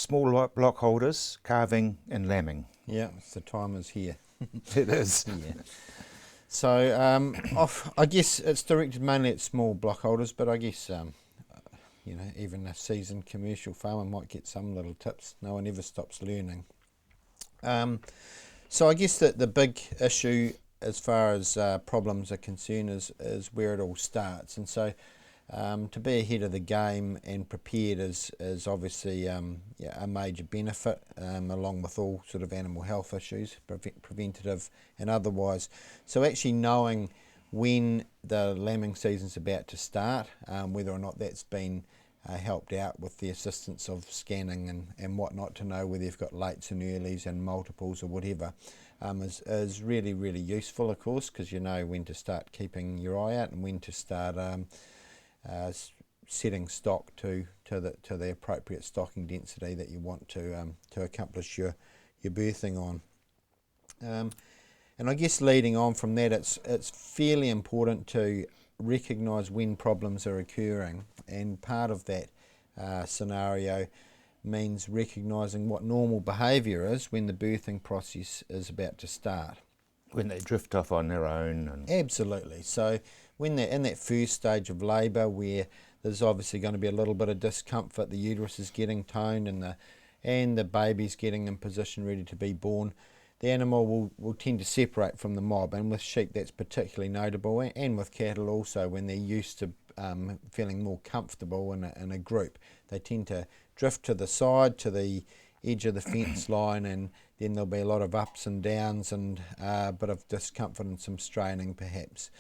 small block holders, calving and lambing. Yeah, the time is here. It is. Yeah. So I guess it's directed mainly at small block holders, but I guess even a seasoned commercial farmer might get some little tips. No one ever stops learning. So I guess that the big issue as far as problems are concerned is where it all starts, and so to be ahead of the game and prepared is obviously a major benefit, along with all sort of animal health issues, preventative and otherwise. So actually knowing when the lambing season's about to start, whether or not that's been helped out with the assistance of scanning and whatnot, to know whether you've got lates and earlies and multiples or whatever, is really, really useful, of course, because you know when to start keeping your eye out and when to start setting stock to the appropriate stocking density that you want to accomplish your birthing on. And I guess leading on from that, it's fairly important to recognise when problems are occurring, and part of that scenario means recognising what normal behaviour is when the birthing process is about to start. When they drift off on their own. And Absolutely. So when they're in that first stage of labour, where there's obviously going to be a little bit of discomfort, the uterus is getting toned and the baby's getting in position ready to be born, the animal will tend to separate from the mob, and with sheep that's particularly notable, and with cattle also. When they're used to feeling more comfortable in a group, they tend to drift to the side, to the edge of the fence line, and then there'll be a lot of ups and downs and a bit of discomfort and some straining perhaps.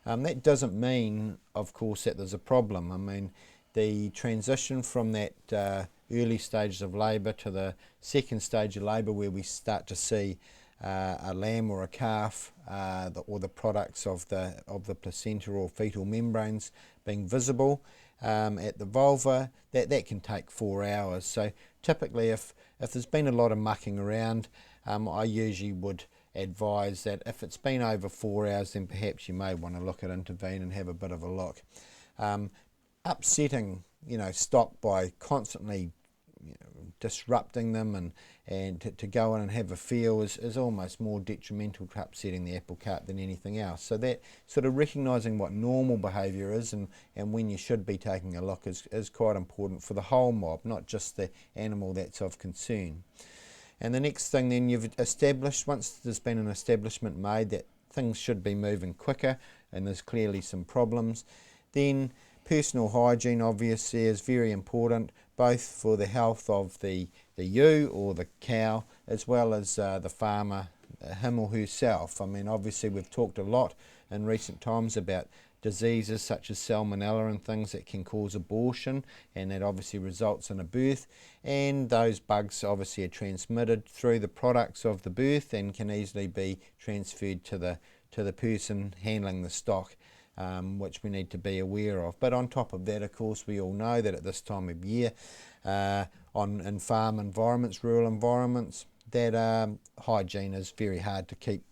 That doesn't mean, of course, that there's a problem. I mean, the transition from that early stages of labour to the second stage of labour, where we start to see a lamb or a calf or the products of the placenta or fetal membranes being visible at the vulva, that can take 4 hours. So typically if there's been a lot of mucking around, I usually would advise that if it's been over 4 hours, then perhaps you may want to look at intervene and have a bit of a look. Upsetting stock by constantly disrupting them and to go in and have a feel is almost more detrimental to upsetting the apple cart than anything else. So that sort of recognising what normal behaviour is and when you should be taking a look is quite important for the whole mob, not just the animal that's of concern. And the next thing then, you've established, once there's been an establishment made that things should be moving quicker and there's clearly some problems, then personal hygiene obviously is very important, both for the health of the ewe or the cow, as well as the farmer, him or herself. I mean, obviously we've talked a lot in recent times about diseases such as salmonella and things that can cause abortion, and that obviously results in a birth, and those bugs obviously are transmitted through the products of the birth and can easily be transferred to the person handling the stock, which we need to be aware of. But on top of that, of course, we all know that at this time of year, in farm environments, rural environments, that hygiene is very hard to keep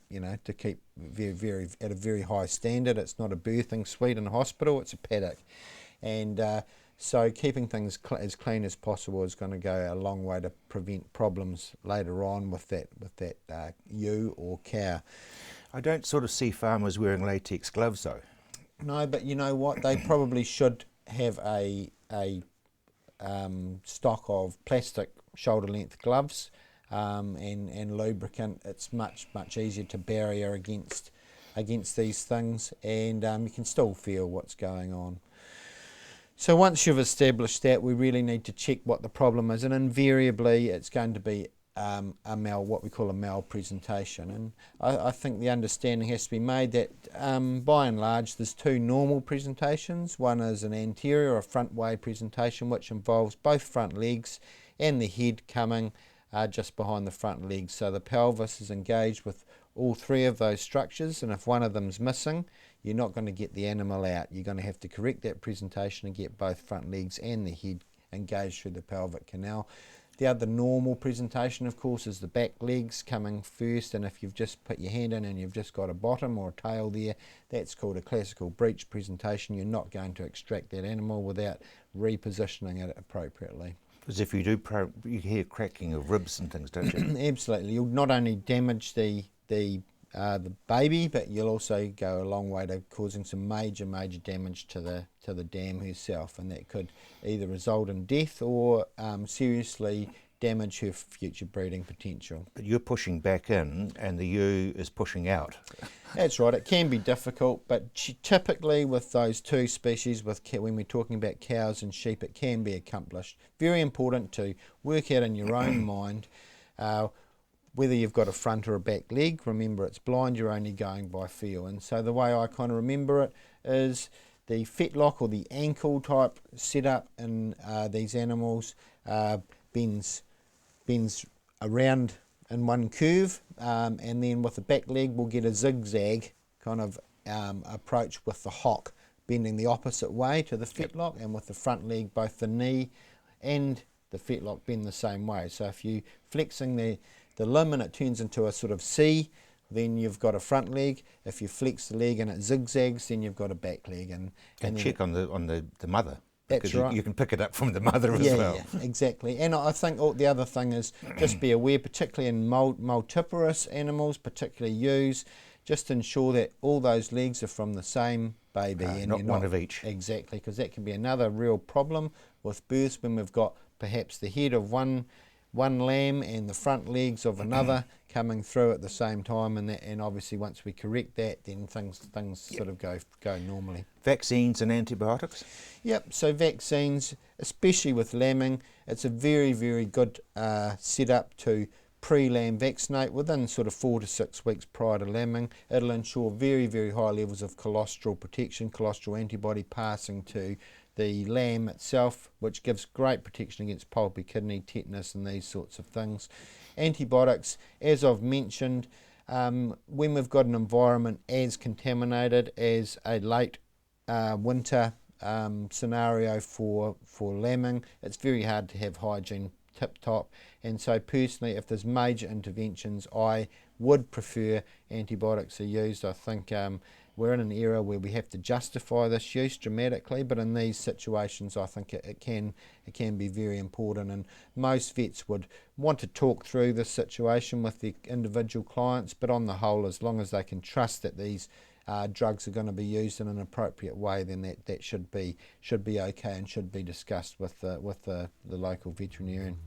very, very at a very high standard. It's not a birthing suite in a hospital, it's a paddock. And so keeping things as clean as possible is going to go a long way to prevent problems later on with that ewe or cow. I don't sort of see farmers wearing latex gloves though. No, but you know what? They probably should have a stock of plastic shoulder-length gloves and lubricant. It's much easier to barrier against these things, and you can still feel what's going on. So once you've established that, we really need to check what the problem is, and invariably it's going to be what we call a malpresentation. And I think the understanding has to be made that by and large there's two normal presentations. One is an anterior or front way presentation, which involves both front legs and the head coming just behind the front legs. So the pelvis is engaged with all three of those structures, and if one of them's missing, you're not going to get the animal out. You're going to have to correct that presentation and get both front legs and the head engaged through the pelvic canal. The other normal presentation, of course, is the back legs coming first, and if you've just put your hand in and you've just got a bottom or a tail there, that's called a classical breech presentation. You're not going to extract that animal without repositioning it appropriately. Because if you do, you hear cracking of ribs and things, don't you? Absolutely. You'll not only damage the baby, but you'll also go a long way to causing some major damage to the dam herself, and that could either result in death or seriously damage her future breeding potential. But you're pushing back in, and the ewe is pushing out. That's right. It can be difficult, but typically with those two species, when we're talking about cows and sheep, it can be accomplished. Very important to work out in your own mind whether you've got a front or a back leg. Remember, it's blind, you're only going by feel. And so the way I kind of remember it is the fetlock or the ankle type setup in these animals bends around in one curve, and then with the back leg we'll get a zigzag kind of approach with the hock bending the opposite way to the fetlock, and with the front leg both the knee and the fetlock bend the same way. So if you flexing the limb and it turns into a sort of C, then you've got a front leg. If you flex the leg and it zigzags, then you've got a back leg. And check on the mother. That's because right. you can pick it up from the mother as well. Yeah, exactly. And I think the other thing is just be aware, particularly in multiparous animals, particularly ewes, just ensure that all those legs are from the same baby. And not one of each. Exactly, because that can be another real problem with births when we've got perhaps the head of one lamb and the front legs of another coming through at the same time, and obviously once we correct that, then things sort of go normally. Vaccines and antibiotics? Yep, so vaccines, especially with lambing, it's a very, very good setup to pre-lamb vaccinate within sort of 4 to 6 weeks prior to lambing. It'll ensure very, very high levels of colostral protection, colostral antibody passing to the lamb itself, which gives great protection against pulpy kidney, tetanus and these sorts of things. Antibiotics, as I've mentioned, when we've got an environment as contaminated as a late winter scenario for lambing, it's very hard to have hygiene tip top, and so personally if there's major interventions I would prefer antibiotics are used. I think we're in an era where we have to justify this use dramatically, but in these situations I think it can be very important, and most vets would want to talk through this situation with the individual clients, but on the whole, as long as they can trust that these drugs are going to be used in an appropriate way, then that should be okay and should be discussed with the local veterinarian.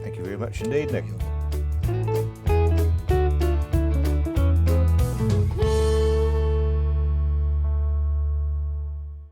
Thank you very much indeed, Nick.